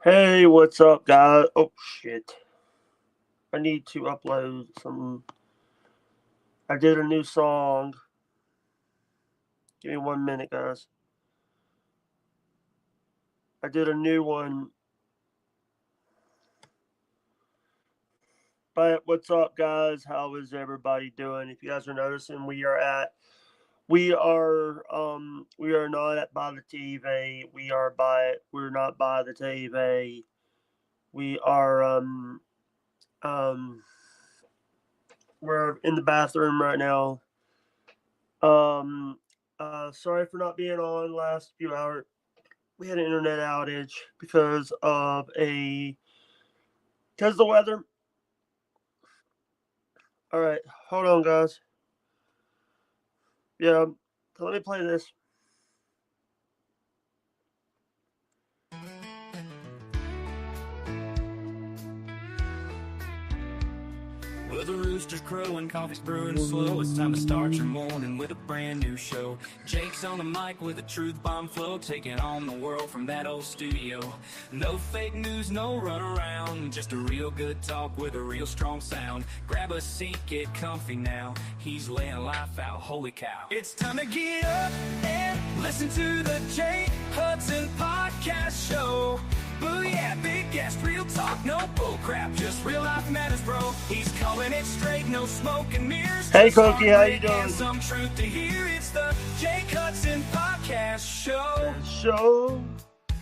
Hey, what's up, guys? Oh, shit. I need to upload some. I did a new song. Give me 1 minute, guys. I did a new one. But what's up, guys? How is everybody doing? If you guys are noticing, we are not at by the TV. We're not by the TV. We are, um, we're in the bathroom right now. Um, sorry for not being on last few hours. We had an internet outage because of the weather. All right, hold on, guys. Yeah, so let me play this. Well, the rooster's crowing, coffee's brewing slow. It's time to start your morning with a brand new show. Jake's on the mic with a truth bomb flow, taking on the world from that old studio. No fake news, no run around, just a real good talk with a real strong sound. Grab a seat, get comfy now. He's laying life out, holy cow. It's time to get up and listen to the Jake Hudson Podcast Show. Booyah, big guest, real talk, no bull crap, just real life matters, bro. He's calling it straight, no smoke and mirrors. Hey, Cookie, how you doing? Some truth to hear. It's the Jake Hudson Podcast Show.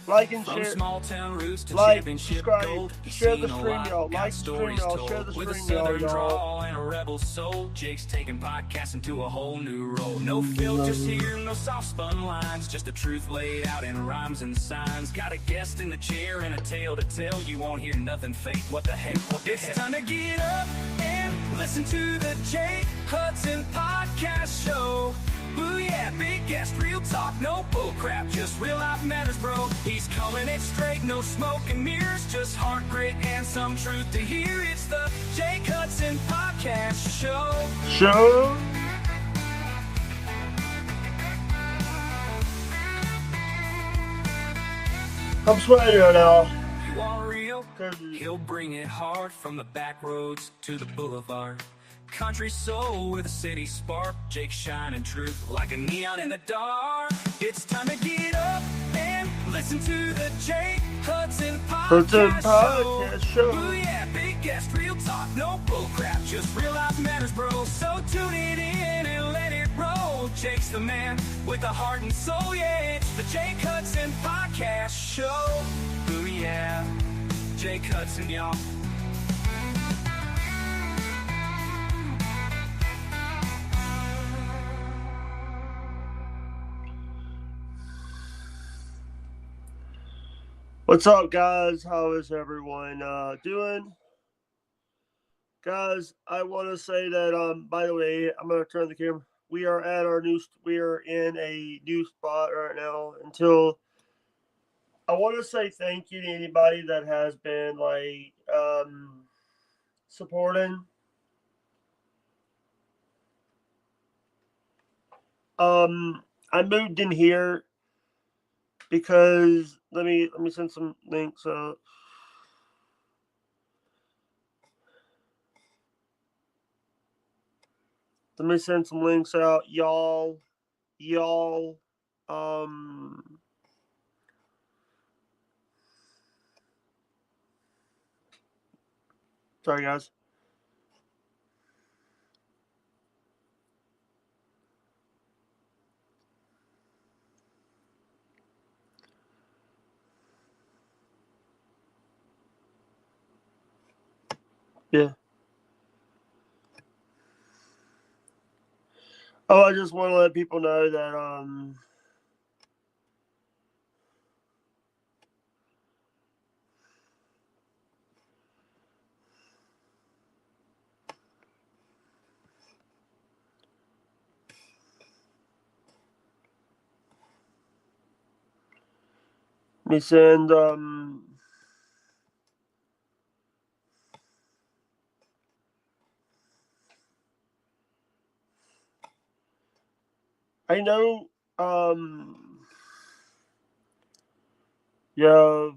Like and From share. small town roots to Like, championship subscribe, gold. share the Seen a stream, lot, y'all. got Like the stream, stories y'all. told. Share the With a stream, y'all. southern drawl and a rebel soul, Jake's taking podcasting to a whole new role. No filters here, no soft spun lines, just the truth laid out in rhymes and signs. Got a guest in the chair and a tale to tell. You won't hear nothing fake. What the heck? It's time to get up and listen to the Jake Hudson Podcast Show. Booyah, big guest, real talk, no bull crap, just real life matters, bro. He's calling it straight, no smoke and mirrors, just heart grit and some truth to hear. It's the Jake Hudson Podcast Show. I'm sweating right now. You are real, he'll bring it hard from the back roads to the boulevard. Country soul with a city spark, Jake shining truth like a neon in the dark. It's time to get up and listen to the Jake Hudson Podcast Show. Booyah, big guest, real talk, no bull crap, just real life matters, bro. So tune it in and let it roll. Jake's the man with the heart and soul, yeah. It's the Jake Hudson Podcast Show. Booyah, Jake Hudson, y'all. What's up, guys? How is everyone doing? Guys, I want to say that, by the way, I'm going to turn the camera. We are in a new spot right now until I want to say thank you to anybody that has been, supporting. I moved in here because let me send some links out. Let me send some links out, y'all. Sorry, guys. Yeah. Oh, I just want to let people know that me send I know you have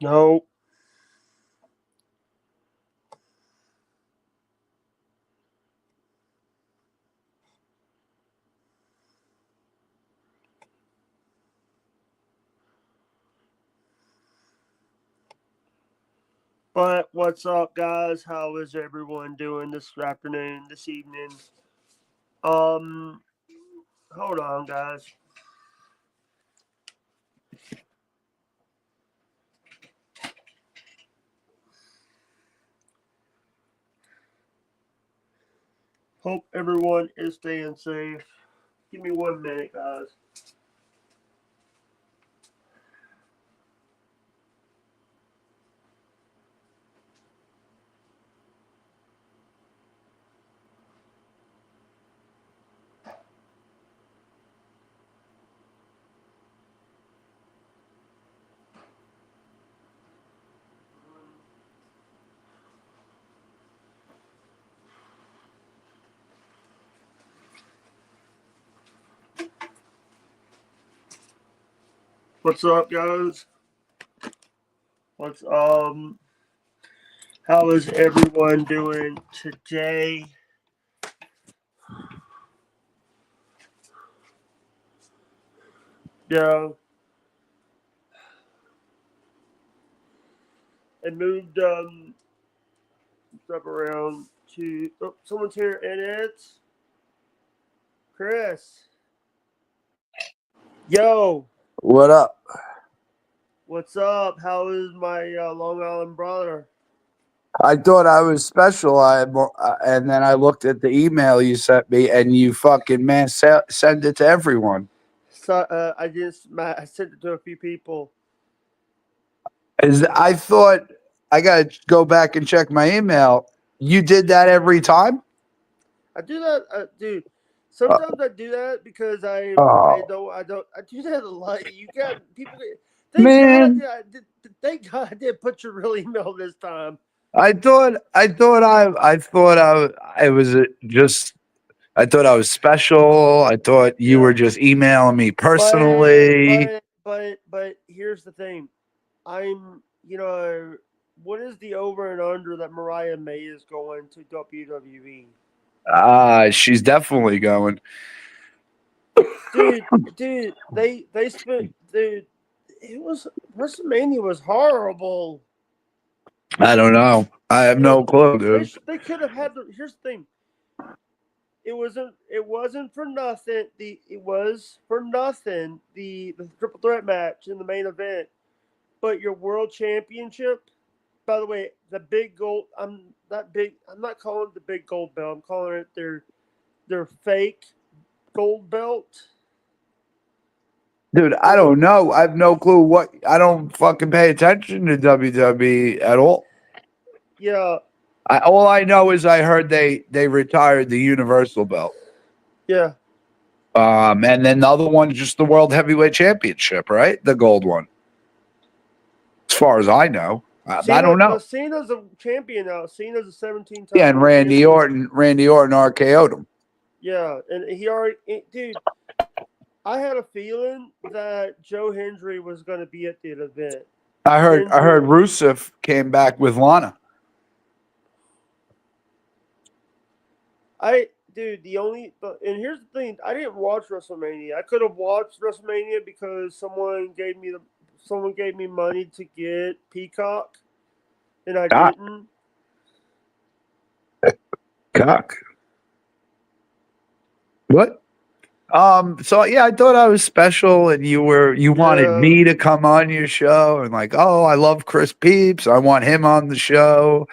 No. But what's up, guys? How is everyone doing this afternoon, this evening? Hold on, guys. Hope everyone is staying safe. Give me 1 minute, guys. What's up, guys? What's how is everyone doing today? Yeah. I moved stuff around to someone's here and it's Chris. Yo, What up? what's up? How is my Long Island brother? I thought I was special. And then I looked at the email you sent me, and you fucking send it to everyone. So I sent it to a few people. I thought I gotta go back and check my email. You did that every time? I do that, dude. Sometimes I do that because I do that a lot. You got people. Man. Thank God I did put your real email this time. I thought I was just. I thought I was special. I thought you were just emailing me personally. But here's the thing. What is the over and under that Mariah May is going to WWE? She's definitely going. Dude, they spent, dude. It was WrestleMania was horrible. I don't know. I have no clue, dude. They could have had the. Here's the thing. It wasn't for nothing. It was for nothing. The triple threat match in the main event, but your world championship. By the way, the big gold. I'm not calling it the big gold belt. I'm calling it their fake gold belt. Dude, I don't know. I have no clue what. I don't fucking pay attention to WWE at all. Yeah. All I know is I heard they retired the Universal belt. Yeah. And then the other one's just the World Heavyweight Championship, right? The gold one. As far as I know. I don't know. Cena's a champion now. Cena's a 17 time. Yeah, and Randy Orton RKO'd him. Yeah, and he already, dude. I had a feeling that Joe Hendry was going to be at the event. I heard Rusev came back with Lana. And here's the thing, I didn't watch WrestleMania. I could have watched WrestleMania because someone gave me money to get Peacock, and I didn't. Cock. What? So yeah, I thought I was special, and you wanted me to come on your show, and like, oh, I love Chris Peeps, I want him on the show.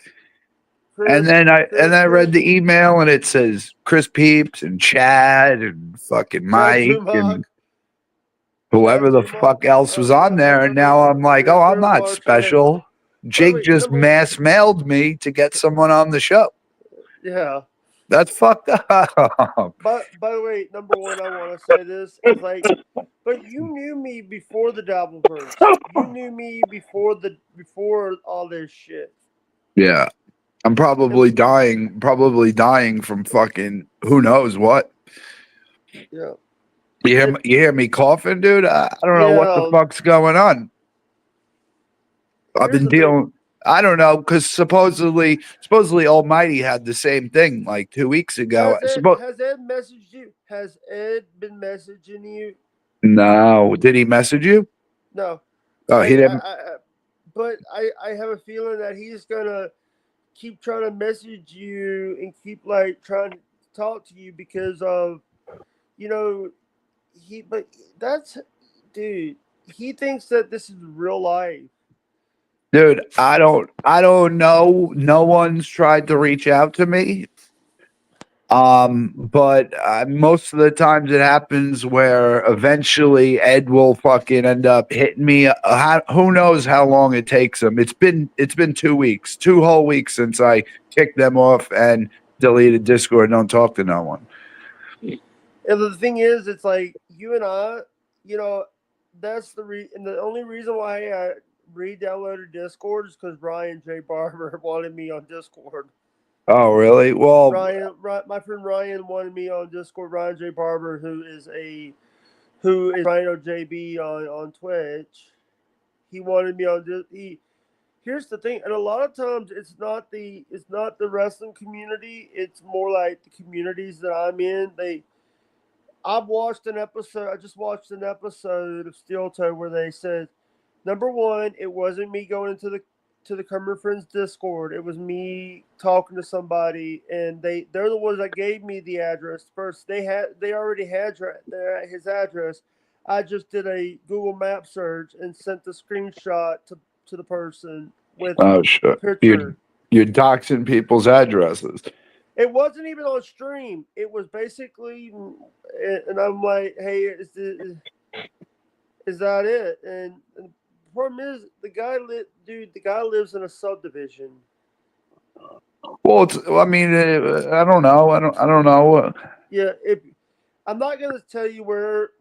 And then I read the email, and it says Chris Peeps and Chad and fucking Mike and whoever the fuck else was on there, and now I'm like, oh, I'm not special. Jake just mass mailed me to get someone on the show. Yeah. That's fucked up. But by the way, number one, I want to say this is like, but you knew me before the Dabbleverse. You knew me before all this shit. Yeah, I'm probably dying from fucking who knows what. Yeah. You hear me coughing, dude? I don't know what the fuck's going on. I've Here's been the thing. dealing. I don't know because supposedly Almighty had the same thing like 2 weeks ago. Has Ed messaged you? Has Ed been messaging you? No, did he message you? No. Oh, he didn't. But I have a feeling that he's gonna keep trying to message you and keep like trying to talk to you because of, you know, but that's, dude, he thinks that this is real life. Dude, I don't know. No one's tried to reach out to me. But most of the times it happens where eventually Ed will fucking end up hitting me. Who knows how long it takes him? It's been 2 weeks, 2 whole weeks since I kicked them off and deleted Discord. Don't talk to no one. And the thing is, it's like you and I, you know, that's and the only reason why I re-downloaded Discord is because Ryan J. Barber wanted me on Discord. Oh, really? Well, My friend Ryan wanted me on Discord. Ryan J. Barber, who is Rhino JB on Twitch. He wanted me on. Here's the thing, and a lot of times it's not the wrestling community. It's more like the communities that I'm in. I've watched an episode. I just watched an episode of Steel Toe where they said, number one, it wasn't me going into the Cumber Friends Discord. It was me talking to somebody, and they're the ones that gave me the address first. They already had his address. I just did a Google Map search and sent the screenshot to the person with sure. picture. You're doxing people's addresses. It wasn't even on stream. It was basically, and I'm like, hey, is that it? And the problem is, the guy lives in a subdivision. Well, I mean, I don't know. I don't know. Yeah, I'm not gonna tell you where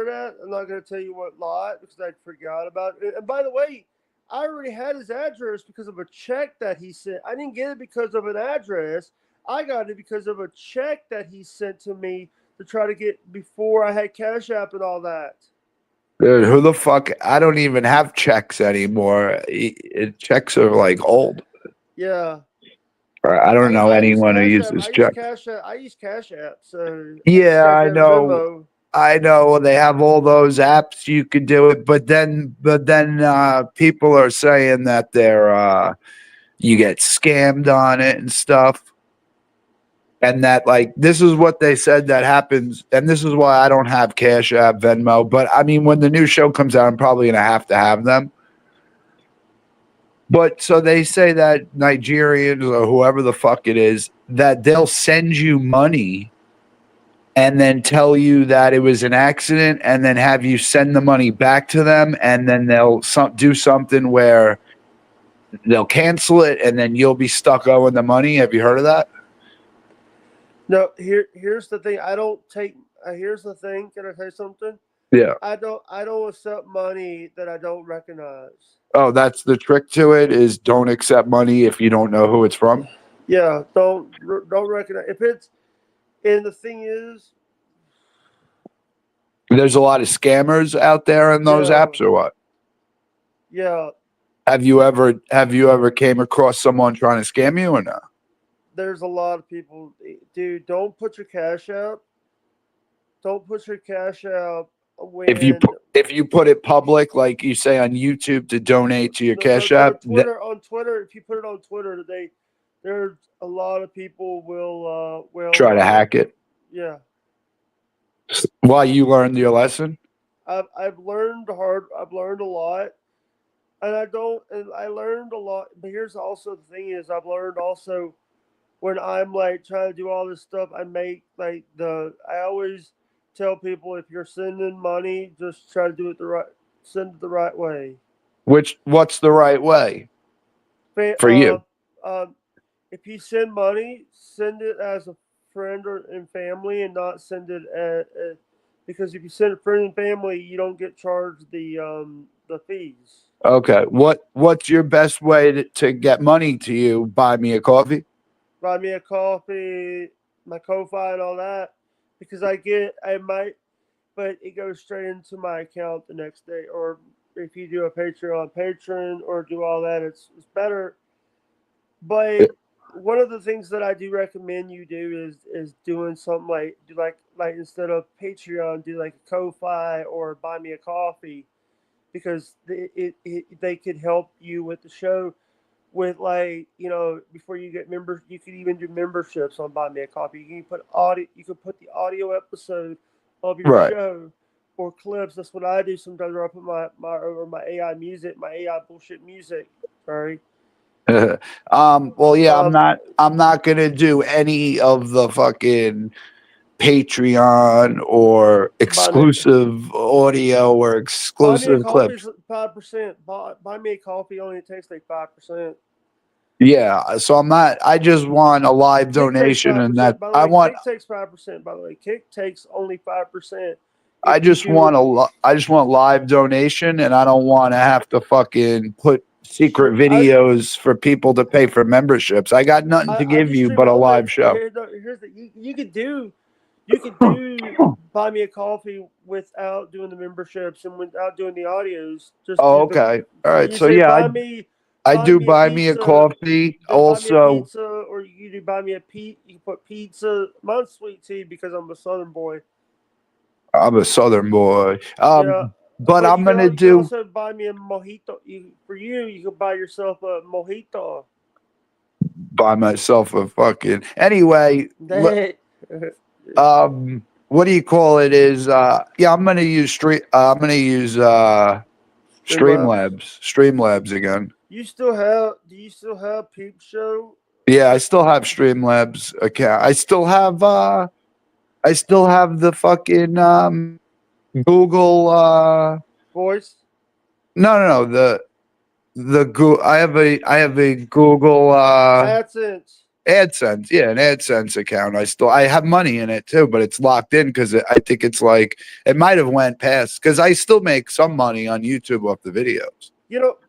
it at. I'm not gonna tell you what lot because I forgot about it. And by the way, I already had his address because of a check that he sent. I didn't get it because of an address. I got it because of a check that he sent to me to try to get before I had Cash App and all that. Dude, who the fuck? I don't even have checks anymore. Checks are like old. Yeah. I don't know anyone who uses checks. I use Cash App. So yeah, I know. I know they have all those apps you could do it, but then people are saying that they're you get scammed on it and stuff. And that, like, this is what they said that happens. And this is why I don't have Cash App, Venmo. But I mean, when the new show comes out, I'm probably going to have them. But so they say that Nigerians or whoever the fuck it is, that they'll send you money and then tell you that it was an accident and then have you send the money back to them. And then they'll do something where they'll cancel it and then you'll be stuck owing the money. Have you heard of that? No, here's the thing. I don't take. Here's the thing. Can I say something? Yeah. I don't accept money that I don't recognize. Oh, that's the trick to it. Is don't accept money if you don't know who it's from. Yeah, don't recognize if it's. And the thing is, there's a lot of scammers out there in those apps, or what? Yeah. Have you ever came across someone trying to scam you or not? There's a lot of people, dude. Don't put your cash out. Don't put your cash out when if you put it public, like you say on YouTube, to donate to your Cash App. On Twitter, if you put it on Twitter, there's a lot of people will try to hack it. Yeah. Why, you learned your lesson? I've learned I've learned a lot. And I learned a lot. But here's also the thing is I've learned also when I'm like trying to do all this stuff, I always tell people if you're sending money, just try to do it send it the right way. What's the right way for you? If you send money, send it as a friend and family, and not send it because if you send a friend and family, you don't get charged the fees. Okay. What's your best way to get money to you? Buy me a coffee? Buy me a coffee, my Ko-Fi and all that, because but it goes straight into my account the next day, or if you do a Patreon patron or do all that, it's better. But one of the things that I do recommend you do is doing something like instead of Patreon, do like a Ko-fi or Buy Me a Coffee, because they could help you with the show. With before you get members, you could even do memberships on Buy Me a Coffee. You can put audio. You can put the audio episode of your Right. show or clips. That's what I do sometimes. Where I put my AI music, my AI bullshit music. Sorry. Well, yeah, Um, I'm not gonna do any of the fucking Patreon or exclusive audio or Buy Me a exclusive Coffee clips. is 5%. Buy Me a Coffee only takes like 5%. Yeah, so I'm not. I just want a live Kick takes donation, and 5%. that By the I way, want. Kick takes 5%. By the way, Kick takes only 5%. I If you just do want I just want live donation, and I don't want to have to fucking put secret videos for people to pay for memberships. I got nothing to I give just you stream but a all day. live show. Here's the you could do Buy Me a Coffee without doing the memberships and without doing the audios. Just Oh, do okay. All right. you So say yeah, I buy do me a buy me a pizza, coffee. buy me a Also, pizza, or you do buy me a You can put pizza. Mine's sweet tea because I'm a Southern boy. I'm a Southern boy. Yeah. But I'm gonna You can do also buy me a mojito. You can buy yourself a mojito. buy myself a fucking anyway. What do you call it? Is yeah, I'm gonna use Streamlabs again. Do you still have Peep Show? Yeah, I still have Streamlabs account. I still have the fucking Google Voice? no, the Google I have a Google AdSense, yeah, an AdSense account. I have money in it too, but it's locked in because I think it's like it might have went past because I still make some money on YouTube off the videos.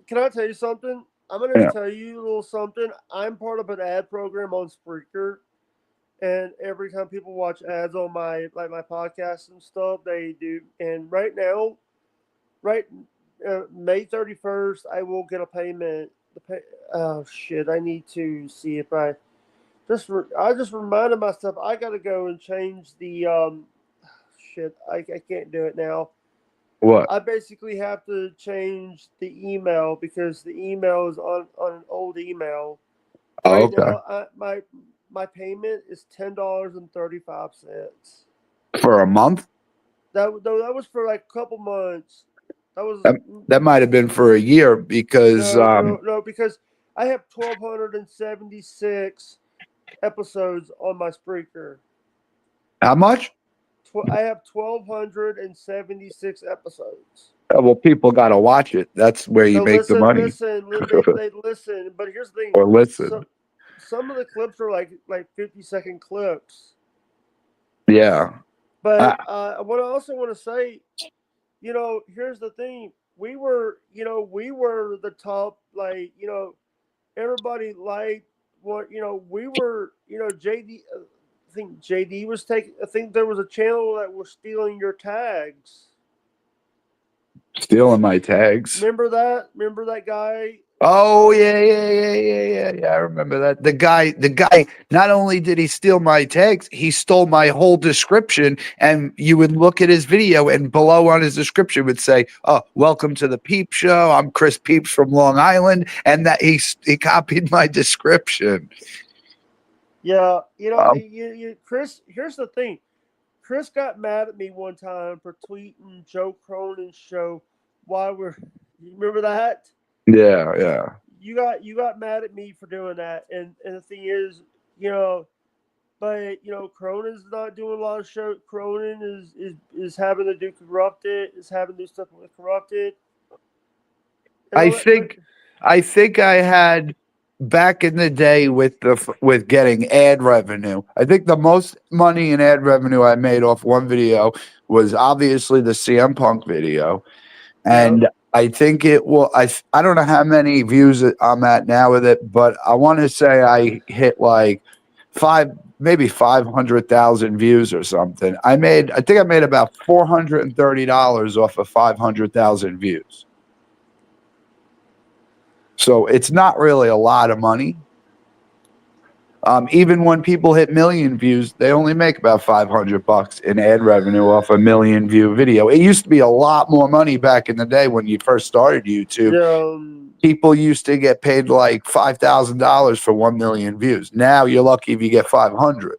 Can I tell you something? I'm gonna tell you a little something. I'm part of an ad program on Spreaker, and every time people watch ads on my podcast and stuff, they do. And right now, May 31st, I will get a payment. Oh shit! I need to see if I just reminded myself I gotta go and change the shit. I can't do it now. What? I basically have to change the email because the email is on an old email. Oh, Right now, my payment is $10.35. For a month? That was for like a couple months. That might have been for a year because no, because I have 1,276 episodes on my Spreaker. How much? I have 1,276 episodes. Well, people got to watch it. That's where you make the money. Listen. They listen, but here's the thing. Or listen. Some of the clips are like 50-second clips. Yeah. But what I also want to say, here's the thing. We were the top, everybody liked what, we were, JD. I think JD was I think there was a channel that was stealing your tags. Stealing my tags. Remember that guy? Oh yeah. I remember that. The guy. Not only did he steal my tags, he stole my whole description. And you would look at his video, and below on his description would say, "Oh, welcome to the Peep Show. I'm Chris Peeps from Long Island," and that he copied my description. Yeah, Chris. Here's the thing. Chris got mad at me one time for tweeting Joe Cronin's show. You remember that? Yeah. You got mad at me for doing that, and the thing is, but Cronin's not doing a lot of show. Cronin is having to do Corrupted. Is having to do stuff with Corrupted. I think I had back in the day with getting ad revenue. I think the most money in ad revenue I made off one video was obviously the CM Punk video, and I think it will. I don't know how many views I'm at now with it, but I want to say I hit like maybe 500,000 views or something. I think I made about $430 off of 500,000 views. So it's not really a lot of money. Even when people hit million views, they only make about $500 in ad revenue off a million view video. It used to be a lot more money back in the day when you first started YouTube. Yeah, People used to get paid like $5,000 for 1 million views. Now you're lucky if you get 500.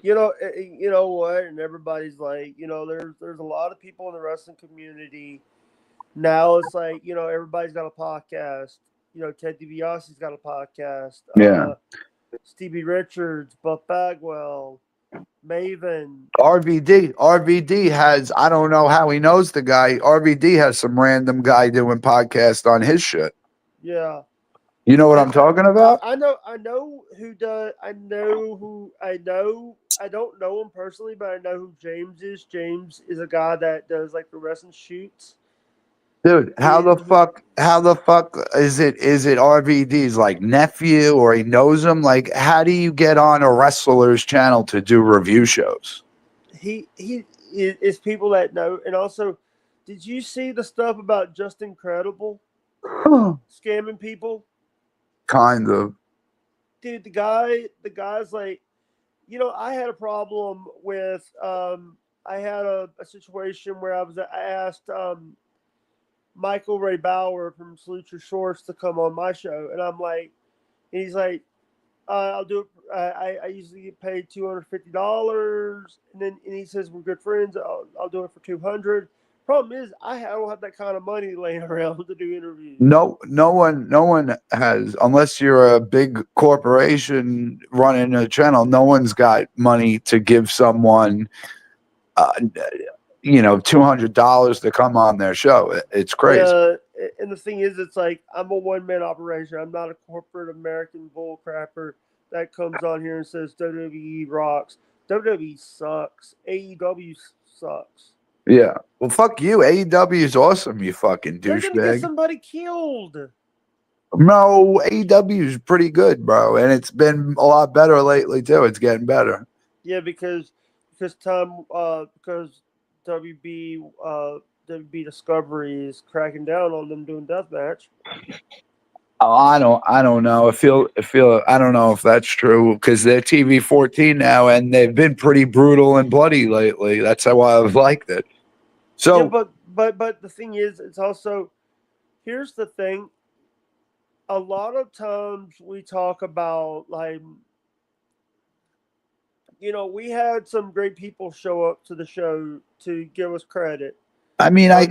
you know what? And everybody's like, there's a lot of people in the wrestling community now. It's like, everybody's got a podcast. Ted DiBiase's got a podcast. Yeah. Stevie Richards, Buff Bagwell, Maven. RVD has, I don't know how he knows the guy. RVD has some random guy doing podcast on his shit. Yeah. You know what I'm talking about? I know who does. I don't know him personally, but I know who James is. James is a guy that does like the wrestling shoots. Dude, how the fuck is it RVD's like nephew or he knows him? Like, how do you get on a wrestler's channel to do review shows? He is people that know. And also, did you see the stuff about Just Incredible scamming people? Kind of. Dude, the guy's like, I had a problem with I had a situation where I asked Michael Ray Bauer from Salute Your Shorts to come on my show, and I'm like, and he's like, I'll do it. I usually get paid $250, and he says we're good friends. I'll do it for $200. Problem is, I don't have that kind of money laying around to do interviews. No one has, unless you're a big corporation running a channel. No one's got money to give someone, $200 to come on their show. It's crazy. And the thing is, it's like I'm a one-man operation. I'm not a corporate American bull crapper that comes on here and says WWE rocks. WWE sucks. AEW sucks. Yeah. Well, fuck you. AEW is awesome, you fucking They're gonna get douchebag. somebody killed. No, AEW is pretty good, bro, and it's been a lot better lately too. It's getting better. Yeah, because WB Discovery is cracking down on them doing deathmatch. Oh, I don't know. I don't know if that's true because they're TV 14 now, and they've been pretty brutal and bloody lately. That's how I've liked it. So, yeah, but the thing is, it's also, here's the thing. A lot of times we talk about like, we had some great people show up to the show to give us credit. I mean, I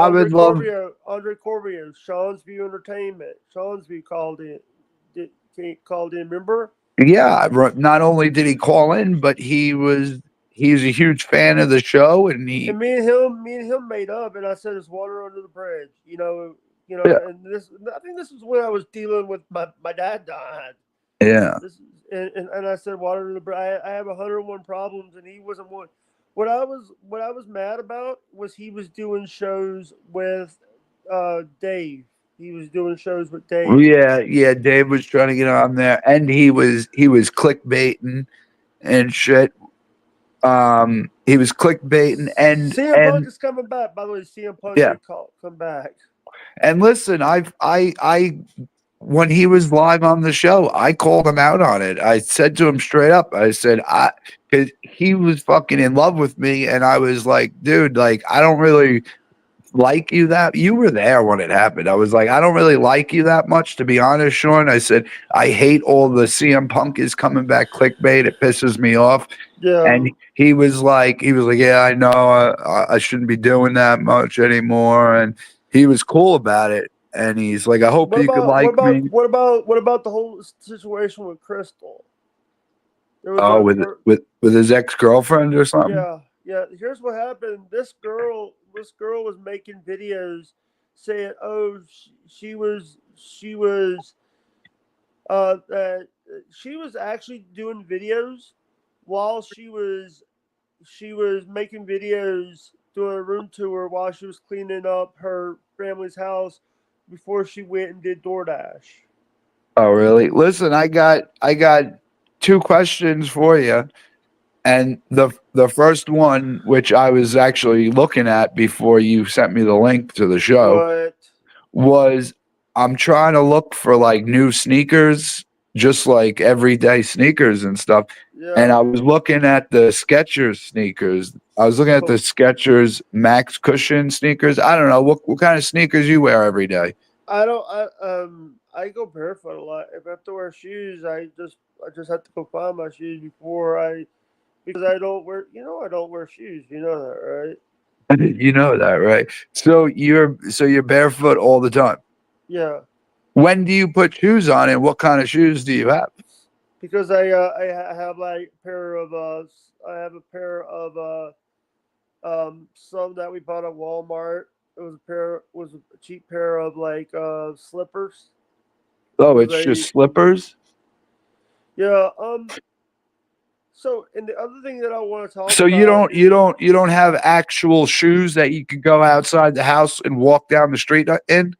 would love Andre Corbier, Sean's View Entertainment. Sean's View called in. Remember? Yeah. Not only did he call in, but he's a huge fan of the show, and me and him made up, and I said it's water under the bridge. Yeah. And I think this is when I was dealing with my dad died. Yeah. And I said water under the bridge. I have 101 problems, and he wasn't one. What I was mad about was he was doing shows with Dave. He was doing shows with Dave. Yeah. Dave was trying to get on there, and he was clickbaiting and shit. He was clickbaiting, and CM Punk is coming back. By the way, CM Punk come back. And listen, I when he was live on the show, I called him out on it. I said to him straight up, I said, because he was fucking in love with me, and I was like, dude, like, I don't really like you that. You were there when it happened. I was like, I don't really like you that much, to be honest, Sean. I said, I hate all the CM Punk is coming back clickbait. It pisses me off. Yeah. And he was like, yeah, I know. I shouldn't be doing that much anymore. And he was cool about it. And he's like, I hope you can like me. What about the whole situation with Crystal? Oh, with his ex-girlfriend or something? Yeah. Here's what happened. This girl was making videos saying, "Oh, she was actually doing videos while she was making videos doing a room tour while she was cleaning up her family's house before she went and did DoorDash." Oh, really? Listen, I got 2 questions for you. And the first one, which I was actually looking at before you sent me the link to the show, was I'm trying to look for like new sneakers, just like everyday sneakers and stuff. And Yeah. I was looking at the Skechers sneakers. I was looking at the Skechers Max Cushion sneakers. I don't know what kind of sneakers you wear every day. I don't. I go barefoot a lot. If I have to wear shoes, I just have to go find my shoes before I because I don't wear. I don't wear shoes. You know that, right? You know that, right? So you're barefoot all the time. Yeah. When do you put shoes on, and what kind of shoes do you have? Because have like a pair of I have a pair of some that we bought at Walmart. It was a cheap pair of like slippers. It Oh, was it's just slippers. yeah. So and the other thing that I want to talk So about is you don't have actual shoes that you could go outside the house and walk down the street in?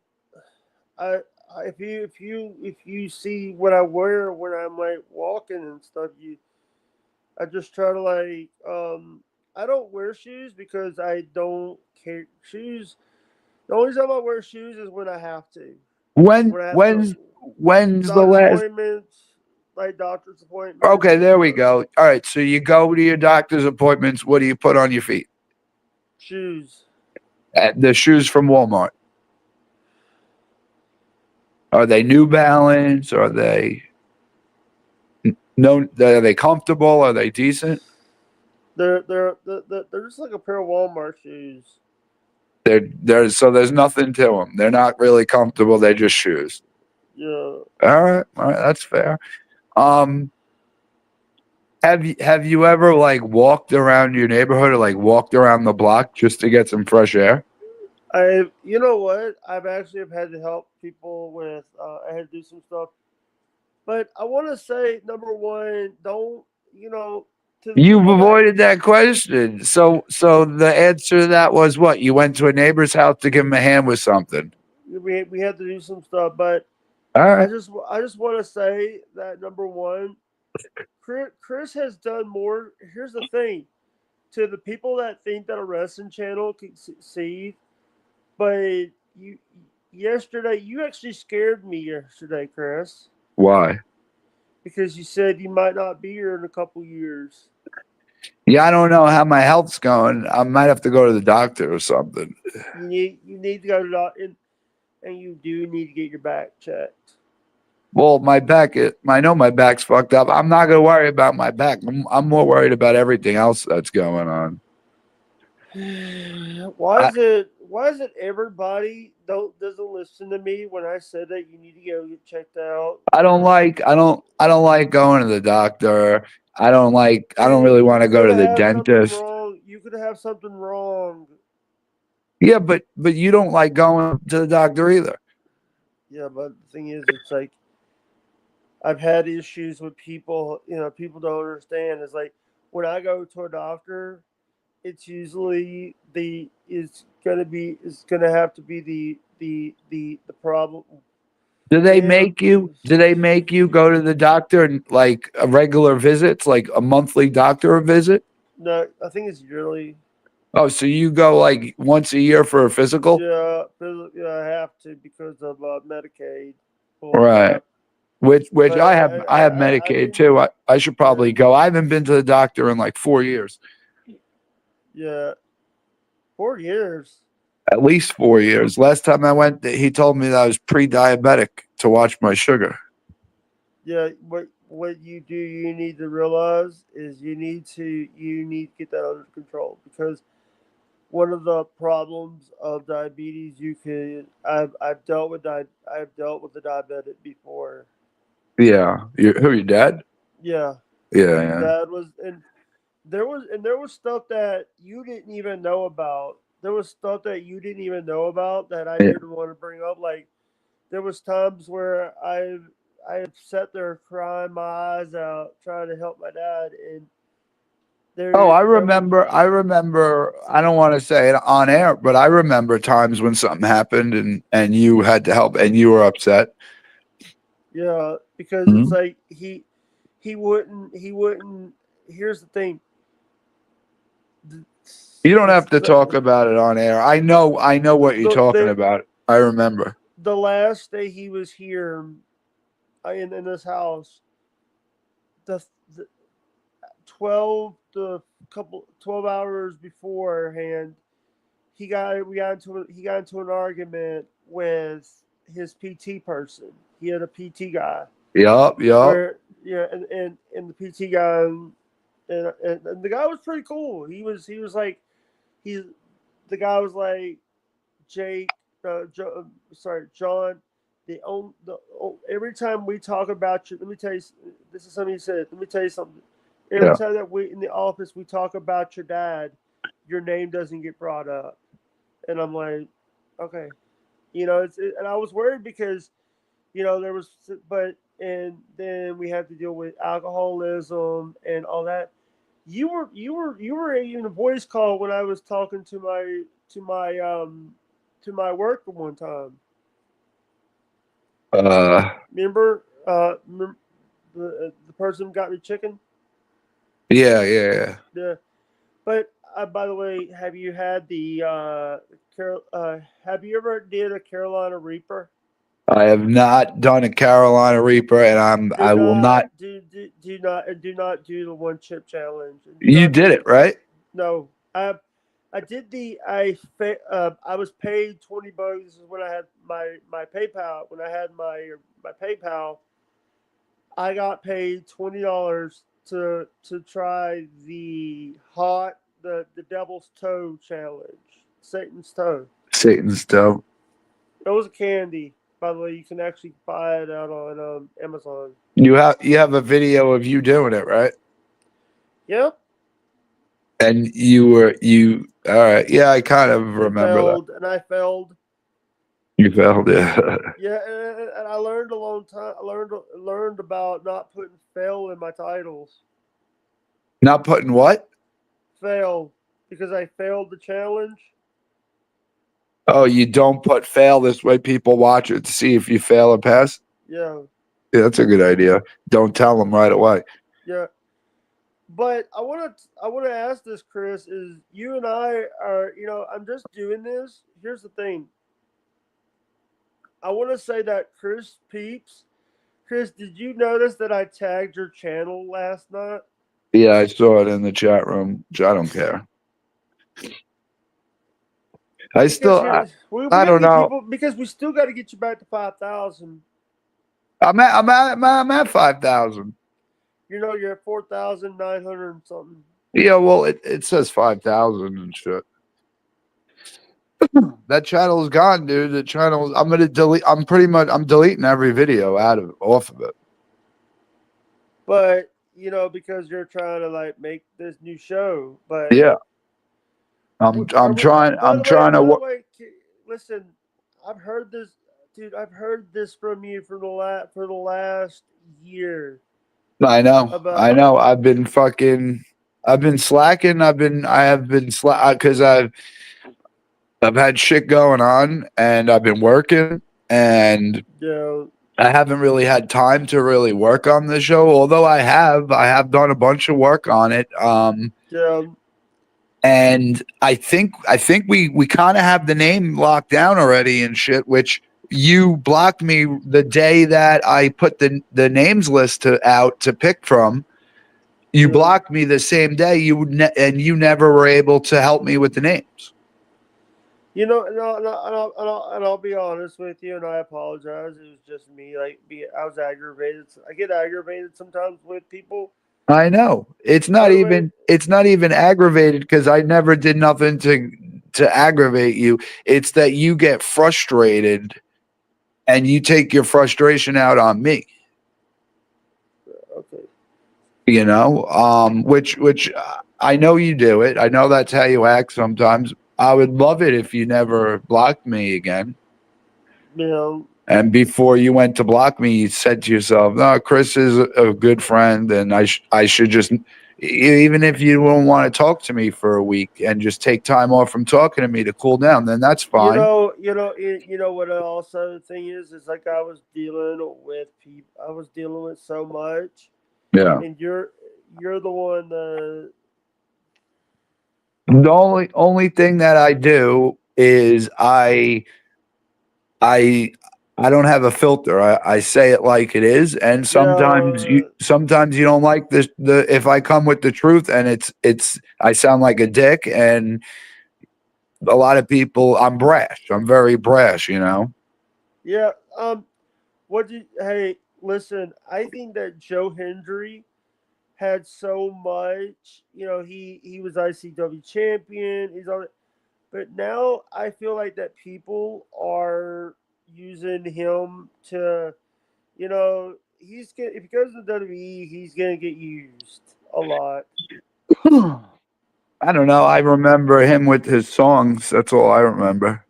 I if you see what I wear when I'm like walking and stuff, I just try to like I don't wear shoes because I don't care shoes. The only time I wear shoes is when I have to. When When I have to go when's the doctor's last? appointments, like doctor's appointments. Okay, there we go. All right, so you go to your doctor's appointments. What do you put on your feet? Shoes. The shoes from Walmart. Are they New Balance? Are they no? Are they comfortable? Are they decent? They're just like a pair of Walmart shoes. They're so there's nothing to them. They're not really comfortable. They're just shoes. Yeah. All right, that's fair. Um, have you ever like walked around your neighborhood or like walked around the block just to get some fresh air? You know what? I've actually have had to help people with. I had to do some stuff, but I want to say number one, don't to the You've people that avoided that question. So the answer to that was what? You went to a neighbor's house to give him a hand with something. we had to do some stuff, but All right. I just want to say that number one, Chris has done more. Here's the thing, to the people that think that a wrestling channel can succeed, but yesterday you actually scared me yesterday, Chris, Why? because you said you might not be here in a couple years. Yeah, I don't know how my health's going. I might have to go to the doctor or something. You need to go to the doctor, and you do need to get your back checked. Well, my back, I know my back's fucked up. I'm not gonna worry about my back. I'm more worried about everything else that's going on. Why is it everybody doesn't listen to me when I said that you need to go get checked out? I don't like going to the doctor. I don't really want to go to the dentist. You could have something wrong. Yeah, but you don't like going to the doctor either. Yeah, but the thing is, it's like I've had issues with people. People don't understand. It's like when I go to a doctor, it's usually it's gonna have to be the problem. Do they make you go to the doctor and like a regular visits, like a monthly doctor visit? No, I think it's yearly. Oh, so you go like once a year for a physical? Yeah, I have to because of Medicaid. Right. Which But I have Medicaid too. I should probably go. I haven't been to the doctor in like 4 years. Yeah, 4 years. At least 4 years. Last time I went, he told me that I was pre-diabetic to watch my sugar. Yeah, what you need to realize is you need to get that under control, because one of the problems of diabetes I've dealt with the diabetic before. Yeah. Who, your dad? Yeah. Yeah. Dad was and there was stuff that you didn't even know about. There was stuff that you didn't even know about that I didn't want to bring up. Like there was times where I sat there crying my eyes out trying to help my dad, and I remember. I don't want to say it on air, but I remember times when something happened and you had to help and you were upset. Yeah, because it's like he wouldn't. Here's the thing. You don't have to talk about it on air. I know what you're talking about. I remember. the last day he was here in this house, the 12 hours beforehand, he got into an argument with his PT person. He had a PT guy Yup. where and the PT guy and the guy was pretty cool. He was like he's the guy was like Jake, John. Every time we talk about you, let me tell you. This is something he said. Let me tell you something. Every Yeah. time that we in the office we talk about your dad, your name doesn't get brought up, and I'm like, okay, and I was worried because there was, but and then we had to deal with alcoholism and all that. You were in a voice call when I was talking to my work one time. Uh, Remember, the person who got me chicken. yeah. Yeah, but by the way, have you had the have you ever did a Carolina Reaper? I have not done a Carolina Reaper, and Do I will not not. do not do the one chip challenge. Do You not did do it, right? no. I did I was paid $20. This is when I had my PayPal. When I had my PayPal, I got paid $20 to try the Devil's Toe challenge, Satan's Toe. Satan's dope. It was a candy, by the way. You can actually buy it out on Amazon. You have a video of you doing it, right? Yep, And you all right? Yeah, I kind of remember that. and I failed. You failed, yeah. Yeah, and I learned a long time. I learned about not putting fail in my titles. Not putting what? Fail because I failed the challenge. Oh, you don't put fail this way. People watch it to see if you fail or pass. Yeah, Yeah, that's a good idea. Don't tell them right away. yeah. But I want to ask this, Chris. Is you and I are I'm just doing this. Here's the thing. I want to say that Chris Peeps. Chris, did you notice that I tagged your channel last night? Yeah, I saw it in the chat room. I don't care. I still, We I got to don't get know. people because we still got to get you back to 5,000. I'm at 5,000. You're at 4,900 and something. Yeah, well, it says 5,000 and shit. That channel is gone, dude. The channel, I'm gonna delete. I'm deleting every video off of it. But because you're trying to like make this new show. But Yeah, are I'm we? trying. By I'm the way, trying to. listen. I've heard this, dude. I've heard this from you for the last year. I know. About I know. I've been slacking. I have been slack because I've had shit going on and I've been working and I haven't really had time to really work on the show. Although I have done a bunch of work on it. yeah. And I think we kind of have the name locked down already and shit, which you blocked me the day that I put the names list out to pick from. You blocked me the same day. And you never were able to help me with the names. No, and I'll be honest with you, and I apologize. It was just me. I was aggravated. I get aggravated sometimes with people. I know it's not even aggravated because I never did nothing to aggravate you. It's that you get frustrated and you take your frustration out on me. Okay. Which I know you do it. I know that's how you act sometimes. I would love it if you never blocked me again. And before you went to block me, you said to yourself, "No, Chris is a good friend, and I should just, even if you don't want to talk to me for a week and just take time off from talking to me to cool down, then that's fine." What also the thing is like I was dealing with people. I was dealing with so much. Yeah. And you're the one. The only thing that I do is I I don't have a filter. I say it like it is, and sometimes Yeah, you don't like the if I come with the truth and it's I sound like a dick, and a lot of people, I'm brash. I'm very brash, you know. yeah. What do you, hey, listen, I think that Joe Hendry had so much, he was ICW champion, he's all that, but now I feel like that people are using him to, if he goes to WWE, he's gonna get used a lot. I don't know. I remember him with his songs. That's all I remember.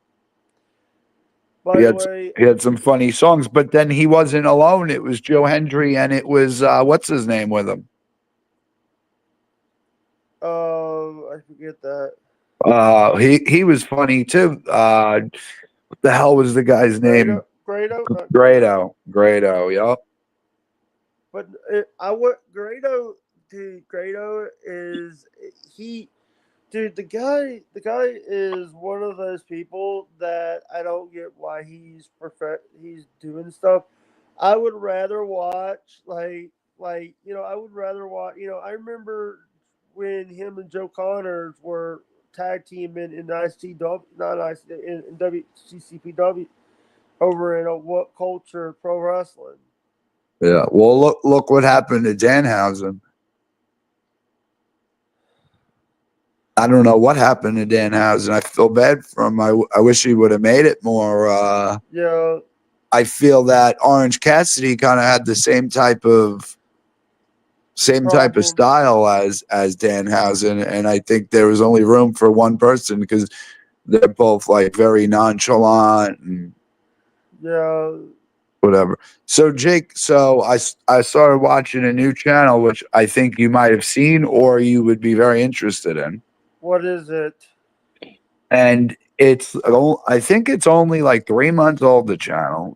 By the way, He had some funny songs, but then he wasn't alone. It was Joe Hendry, and it was what's his name with him. I forget that. He was funny too. What the hell was the guy's name? Grado, not Grado. Grado. Yup. But I want Grado. Dude, Grado is he. Dude, the guy is one of those people that I don't get why he's doing stuff. I would rather watch I would rather watch. I remember when him and Joe Connors were tag teaming in ICW, not IC, in WCCPW over in What Culture Pro Wrestling. Yeah. Well, look what happened to Danhausen. I don't know what happened to Danhausen. I feel bad for him. I wish he would have made it more. Yeah, I feel that Orange Cassidy kind of had the same type of problem. style as Danhausen, and I think there was only room for one person because they're both like very nonchalant and Yeah. whatever. So Jake, I started watching a new channel which I think you might have seen or you would be very interested in. What is it? And I think it's only like 3 months old, the channel.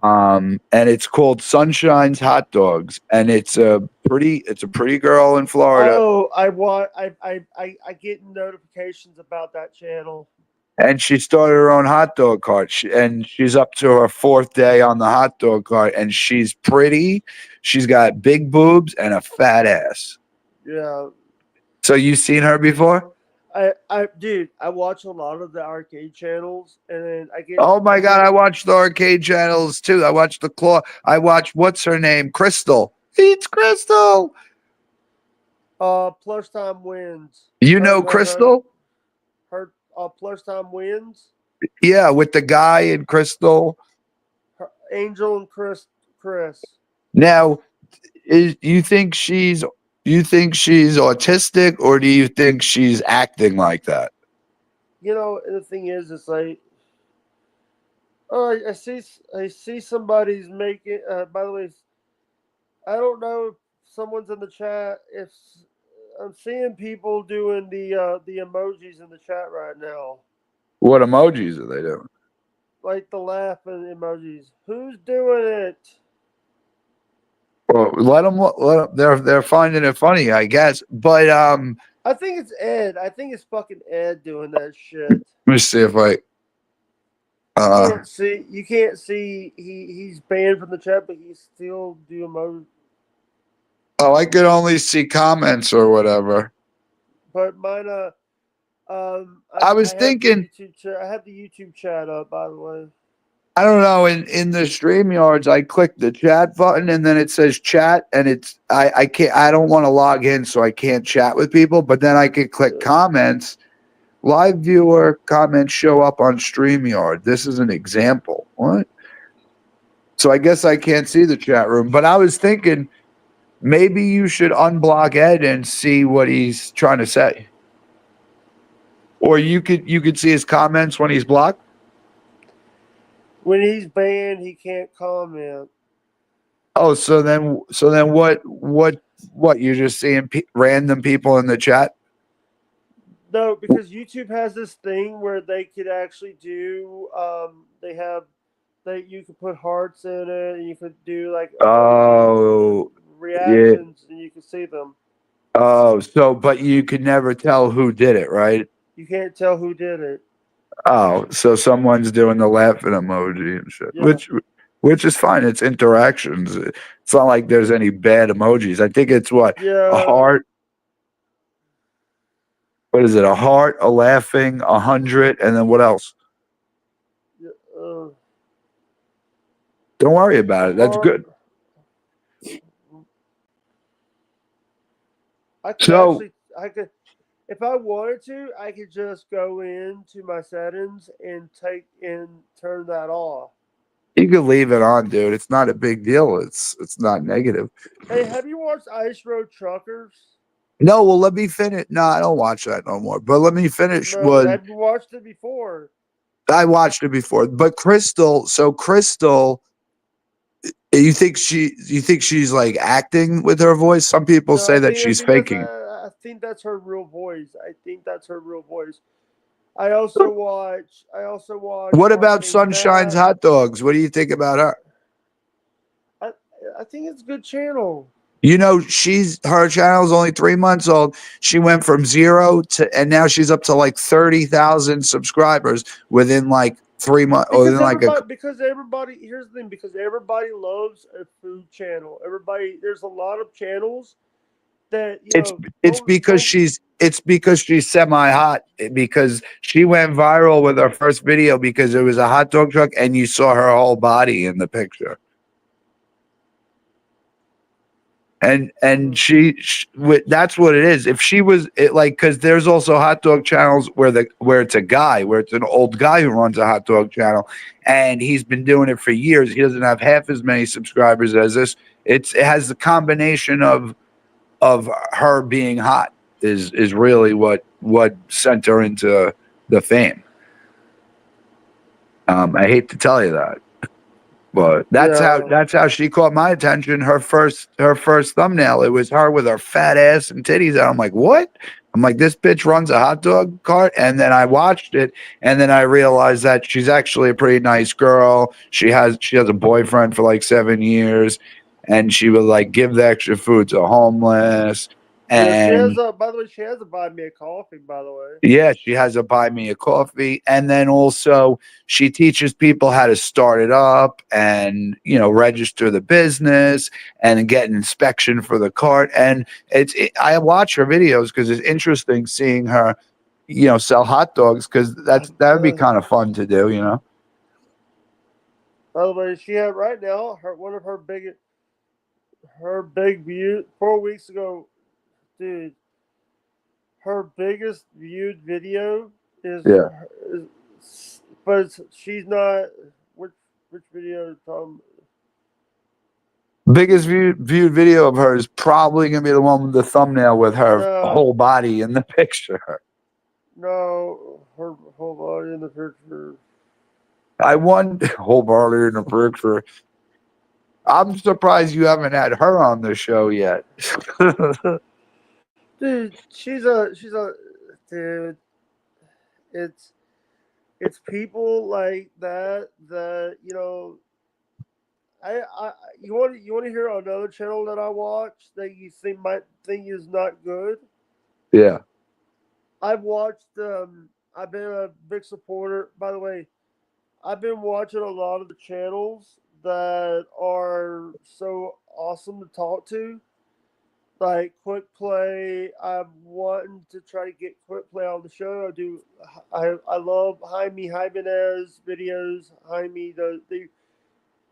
And it's called Sunshine's Hot Dogs, and it's a pretty girl in Florida, Oh, I want. I get notifications about that channel. and she started her own hot dog cart, and she's up to her 4th day on the hot dog cart, and she's pretty. She's got big boobs and a fat ass. Yeah. So you seen her before? Dude, I watch a lot of the arcade channels, and then I get. Oh my god, I watched the arcade channels too. I watched the claw. I watched what's her name, Crystal. It's Crystal. Plus time wins. You know Crystal? Her plus time wins. Yeah, with the guy and Crystal. Angel and Chris. Now, you think she's autistic, or do you think she's acting like that? And the thing is, it's like, oh, I see somebody's making. By the way, I don't know if someone's in the chat. If I'm seeing people doing the emojis in the chat right now, What emojis are they doing? like the laughing emojis. Who's doing it? Well, let them. They're finding it funny, I guess. But I think it's Ed. I think it's fucking Ed doing that shit. let me see if I. You can't see. He's banned from the chat, but he still do emojis. Oh, I could only see comments or whatever. But mine, I was thinking. I have the YouTube chat up, by the way. I don't know. In the StreamYards, I click the chat button and then it says chat, and I can't. I don't want to log in, so I can't chat with people. But then I could click comments. Live viewer comments show up on StreamYard. This is an example. What? So I guess I can't see the chat room. But I was thinking maybe you should unblock Ed and see what he's trying to say. Or you could see his comments when he's blocked. When he's banned, he can't comment. Oh, so then what? You're just seeing random people in the chat? No, because YouTube has this thing where they could actually do. You could put hearts in it, and you could do like reactions, and you can see them. Oh, but you could never tell who did it, right? You can't tell who did it. Oh, so someone's doing the laughing emoji and shit, Yeah. which is fine. It's interactions. It's not like there's any bad emojis. I think it's what, a Yeah. heart. What is it? A heart, a laughing, 100, and then what else? Yeah, uh, Don't worry about it. That's heart. good. I could So actually, I could, if I wanted to, I could just go into my settings and turn that off. you can leave it on, dude. It's not a big deal. It's not negative. Hey, have you watched Ice Road Truckers? No, well, let me finish. No, I don't watch that no more. But let me finish. No, Was have you watched it before? I watched it before? But Crystal. So Crystal, you think she's like acting with her voice? Some people No, say that she's faking it. I think that's her real voice. I think that's her real voice. I also watch. I also watch. What Mark about and Sunshine's Matt. Hot Dogs? What do you think about her? I I think it's a good channel. You know, her channel's only 3 months old. She went from 0 to, and now she's up to like 30,000 subscribers within like 3 months, or within like a. Because everybody, here's the thing, because everybody loves a food channel. Everybody, there's a lot of channels that It's because she's semi hot, because she went viral with her first video because it was a hot dog truck and you saw her whole body in the picture. And that's what it is. If she was like, because there's also hot dog channels where it's a guy, where it's an old guy who runs a hot dog channel, and he's been doing it for years. He doesn't have half as many subscribers as this. It has the combination of her being hot is really what sent her into the fame. I hate to tell you that. But that's how she caught my attention. Her first thumbnail, it was her with her fat ass and titties. And I'm like, what? I'm like, this bitch runs a hot dog cart. And then I watched it, and then I realized that she's actually a pretty nice girl. She has a boyfriend for like 7 years, and she would like give the extra food to homeless. Yeah, she has And a. By the way, she has a buy me a coffee. By the way. yeah, she has a buy me a coffee. And then also she teaches people how to start it up and, register the business and get an inspection for the cart. And I watch her videos because it's interesting seeing her, sell hot dogs, because that would be kind of fun to do. By the way, she had right now one of her big view 4 weeks ago, dude. Her biggest viewed video is, Yeah. but she's not. Which video, Tom? Biggest viewed video of her is probably gonna be the one with the thumbnail with her whole body in the picture. No, her whole body in the picture. I won whole body in the picture. I'm surprised you haven't had her on the show yet. Dude, she's a dude. It's people like that you want to hear another channel that I watch that you might think is not good. Yeah. I've watched. I've been a big supporter. By the way, I've been watching a lot of the channels that are so awesome to talk to, like Quick Play. I'm wanting to try to get Quick Play on the show. I love Jaime Jimenez videos. Jaime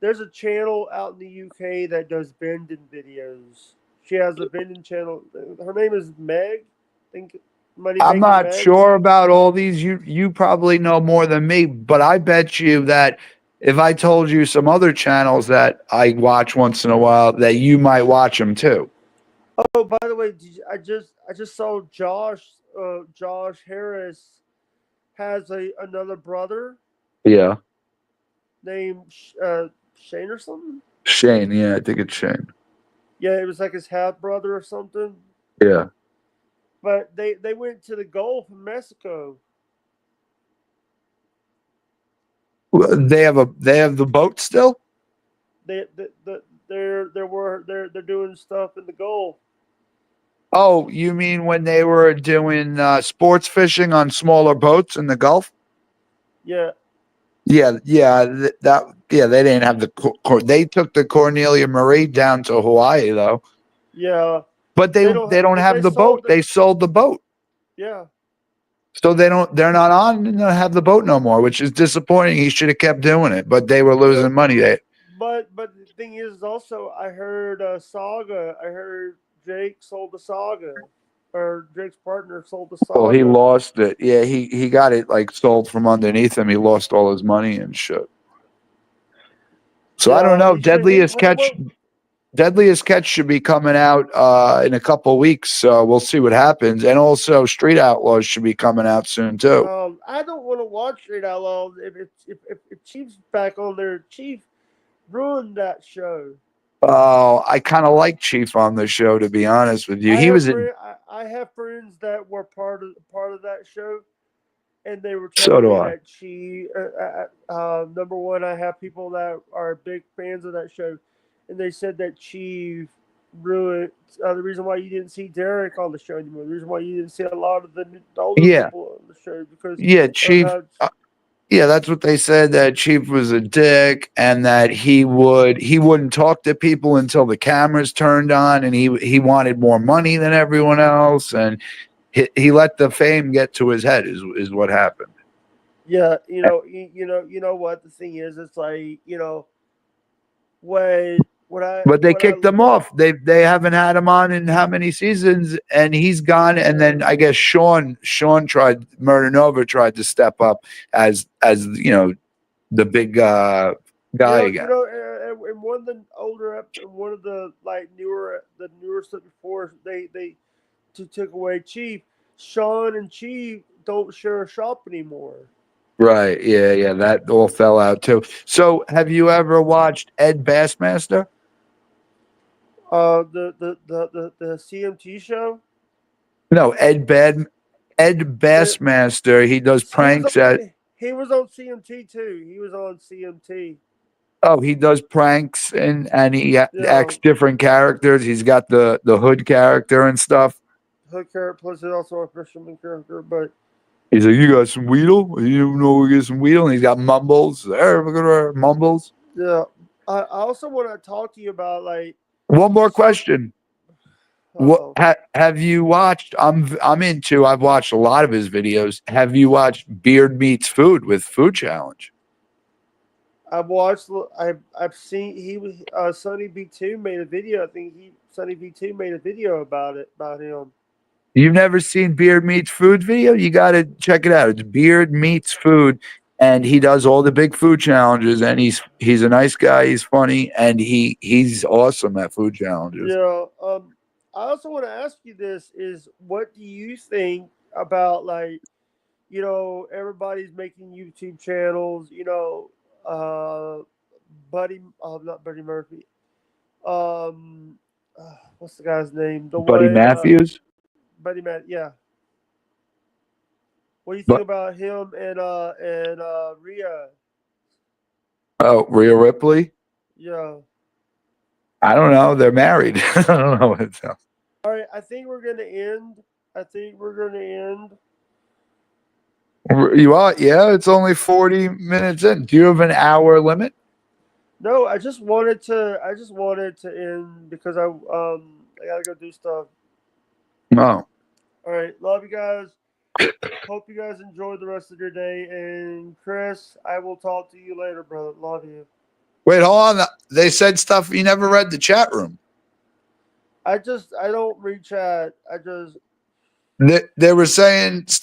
there's a channel out in the UK that does bending videos. She has a bending channel. Her name is Meg. I'm not sure about all these. You probably know more than me, but I bet you that if I told you some other channels that I watch once in a while, that you might watch them too. Oh, by the way, I just saw Josh Harris has another brother. Yeah. Named Shane or something. Shane, yeah, I think it's Shane. Yeah, it was like his half brother or something. Yeah. But they went to the Gulf in Mexico. They have the boat still? They're doing stuff in the Gulf. Oh, you mean when they were doing sports fishing on smaller boats in the Gulf? Yeah, They didn't have they took the Cornelia Marie down to Hawaii though, yeah. but They don't. they don't But they have the boat. sold it. They sold the boat, Yeah. so they're not on and they don't have the boat no more, which is disappointing. He should have kept doing it, but they were losing money. But the thing is also, I heard Saga. I heard Jake sold the Saga, or Jake's partner sold the Well, he Saga. lost it. Yeah, he got it like sold from underneath him. He lost all his money and shit. So I don't Yeah, know. he should. Deadliest Catch should be coming out in a couple weeks. So we'll see what happens. And also Street Outlaws should be coming out soon too. I don't want to watch Street Outlaws if Chief's back on there. Chief ruined that show. Oh, I kind of like Chief on the show, to be honest with you. I have friends that were part of that show, and they were So telling do me I. that she. Number one, I have people that are big fans of that show, and they said that Chief ruined the reason why you didn't see Derek on the show anymore. The reason why you didn't see a lot of the older Yeah. people on the show because Yeah, Chief. Yeah, that's what they said, that Chief was a dick and that he wouldn't talk to people until the cameras turned on, and he wanted more money than everyone else, and he let the fame get to his head is what happened. Yeah, you know what the thing is. It's like But they kicked him off. They haven't had him on in how many seasons, and he's gone. And then I guess Sean Murder Nova tried to step up as the big guy again. And one of the one of the newer stuff before they took away Chief. Sean and Chief don't share a shop anymore. Right. Yeah. That all fell out too. So have you ever watched Ed Bassmaster? The CMT show. No, Ed Bassmaster. He does pranks He was on CMT too. He was on CMT. Oh, he does pranks and he acts different characters. He's got the hood character and stuff. Hood character plus he's also a fisherman character, but he's like, "You got some Weedle? You know we get some Weedle?" And he's got mumbles. Mumbles. Yeah. I also want to talk to you about one more question. What have you watched? I've watched a lot of his videos. Have you watched Beard Meets Food with Food Challenge? I've seen he was Sonny B2 made a video. I think Sonny B2 made a video about him. You've never seen Beard Meets Food video? You got to check it out. It's Beard Meets Food, and he does all the big food challenges. And he's a nice guy. He's funny, and he's awesome at food challenges. Yeah. I also want to ask you this: is what do you think about everybody's making YouTube channels? Not Buddy Murphy. What's the guy's name? Buddy Matthews. Buddy Matt, yeah. What do you think about him and Rhea? Oh, Rhea Ripley? Yeah. I don't know. They're married. I don't know what it sounds. All right, I think we're gonna end. You are? Yeah, it's only 40 minutes in. Do you have an hour limit? No, I just wanted to end because I gotta go do stuff. No. All right, love you guys. Hope you guys enjoy the rest of your day. And Chris, I will talk to you later, brother. Love you. Wait, hold on. They said stuff you never read the chat room. I don't read chat. They were saying stuff.